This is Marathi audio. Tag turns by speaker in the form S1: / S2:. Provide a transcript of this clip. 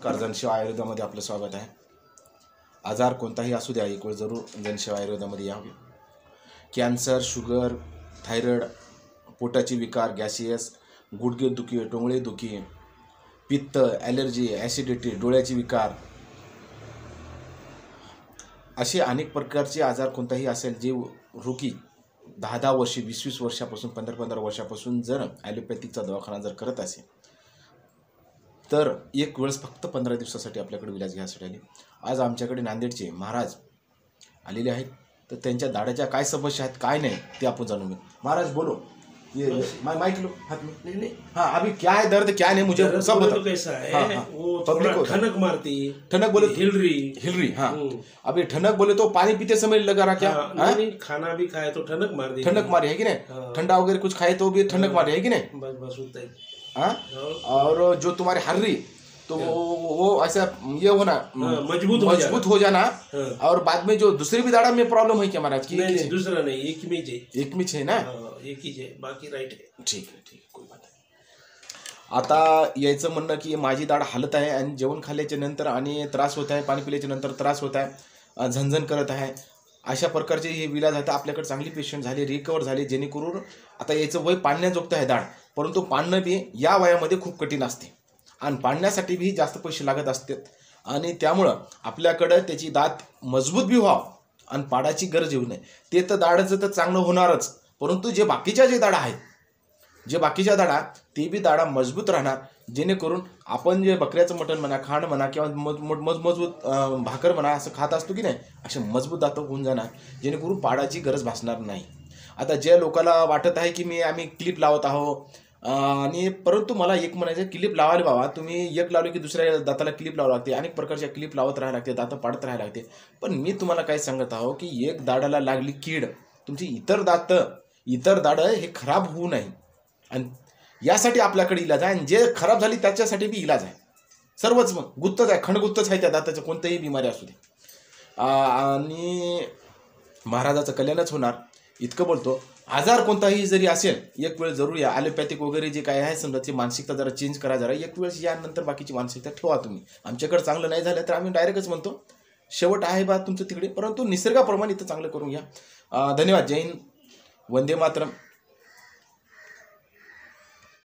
S1: जनसेवा आयुर्वेदामध्ये आपलं स्वागत आहे. आजार कोणताही असू द्या, एक वेळ जरूर जनसेवा आयुर्वेदामध्ये यावे. कॅन्सर, शुगर, थायरॉइड, पोटाची विकार, गॅसियस, गुडघे दुखी, टोंगळे दुखी, पित्त, ॲलर्जी, ॲसिडिटी, डोळ्याची विकार, असे अनेक प्रकारचे आजार कोणताही असेल जे रोगी 10-10 वर्षे, 20-20 वर्षापासून, 15-15 वर्षापासून जर ॲलोपॅथिकचा दवाखाना जर करत असेल तर एक वेळेस फक्त 15 दिवसासाठी आपल्याकडे इलाज घ्यायसाठी आले. आज आमच्याकडे नांदेडचे महाराज आलेले आहेत. तर त्यांच्या दाढ्याच्या काय समस्या आहेत, काय नाही, ते आपण जाणून घेऊ. महाराज बोलो, ये माइक लो हाथ में. नहीं हाँ, अभी क्या है दर्द, क्या नहीं, मुझे सब बताओ.
S2: तो कैसा है?
S1: हाँ,
S2: वो
S1: पब्लिक को
S2: ठनक मारती,
S1: ठनक बोले,
S2: हिलरी.
S1: हाँ. अभी ठनक बोले तो पानी पीते समय लगा रहा क्या?
S2: हाँ, नहीं, खाना भी खाए तो ठनक मार दी,
S1: ठनक मारी है कि नहीं? ठंडा वगैरह कुछ खाए तो भी ठनक मारी है कि नहीं?
S2: बस बस उतना ही.
S1: हाँ. और जो तुम्हारे हर्री तो वो ऐसा ये होना, मजबूत हो जाना. और बाद में जो दूसरी भी दाढ़ा में प्रॉब्लम है क्या महाराज की?
S2: नहीं, दूसरा नहीं, एक में
S1: है ना.
S2: एक ही है, बाकी राइट है.
S1: ठीक आहे, कोई बात नाही. आता यायचं म्हणणं की माझी दाढ हालत आहे आणि जेवण खाल्ल्याच्या नंतर आणि त्रास होत आहे, पाणी पिल्याच्या नंतर त्रास होत आहे, झणझण करत आहे, अशा प्रकारचे हे विलाज आहेत. आपल्याकडे चांगली पेशंट झाले, रिकवर झाले, जेणेकरून आता याचं वय पाडण्याजोगतं आहे दाढ. परंतु पाडणं बी या वयामध्ये खूप कठीण असते आणि पाडण्यासाठी बी जास्त पैसे लागत असतात. आणि त्यामुळं आपल्याकडं त्याची दात मजबूत बी व्हावं आणि पाडायची गरज येऊ नये. ते तर दाढाचं तर चांगलं होणारच, परंतु जे बाकीच्या दाढा आहेत, जे बाकीच्या दाढा ते बी दाढा मजबूत राहणार, जेणेकरून आपण जे बकऱ्याचं मटण म्हणा, खांड म्हणा किंवा मजबूत भाकर म्हणा असं खात असतो की नाही, असे मजबूत दात होऊन जाणार, जेणेकरून पाडायची गरज भासणार नाही. आता ज्या लोकांना वाटत आहे की आम्ही क्लिप लावत आहोत आणि परंतु मला एक म्हणायचं, क्लिप लावायला बाबा, तुम्ही एक लावले की दुसऱ्या दाताला क्लिप लावावं लागते, अनेक प्रकारच्या क्लिप लावत राहायला लागते, दात पाडत राहायला लागते. पण मी तुम्हाला काय सांगत आहो की एक दाडाला लागली कीड, तुमची इतर दाढं हे खराब होऊ नये आणि यासाठी आपल्याकडे इलाज आहे. आणि जे खराब झाली त्याच्यासाठी बी इलाज आहे. सर्वच मग गुत्तच आहे, खंडगुत्तच आहे त्या दाताचं, कोणतंही बिमारी असू दे. आणि महाराजाचं कल्याणच होणार इतकं बोलतो. आजार कोणताही जरी असेल, एक वेळ जरूर या. ॲलोपॅथिक वगैरे जे काय आहे समजा, ती मानसिकता जरा चेंज करा, जरा एक वेळेस यानंतर बाकीची मानसिकता ठेवा तुम्ही. आमच्याकडे चांगलं नाही झालं तर आम्ही डायरेक्टच म्हणतो शेवट आहे बा तुमचं तिकडे, परंतु निसर्गाप्रमाणे इथं चांगलं करून घ्या. धन्यवाद. जय हिंद, वंदे मातरम.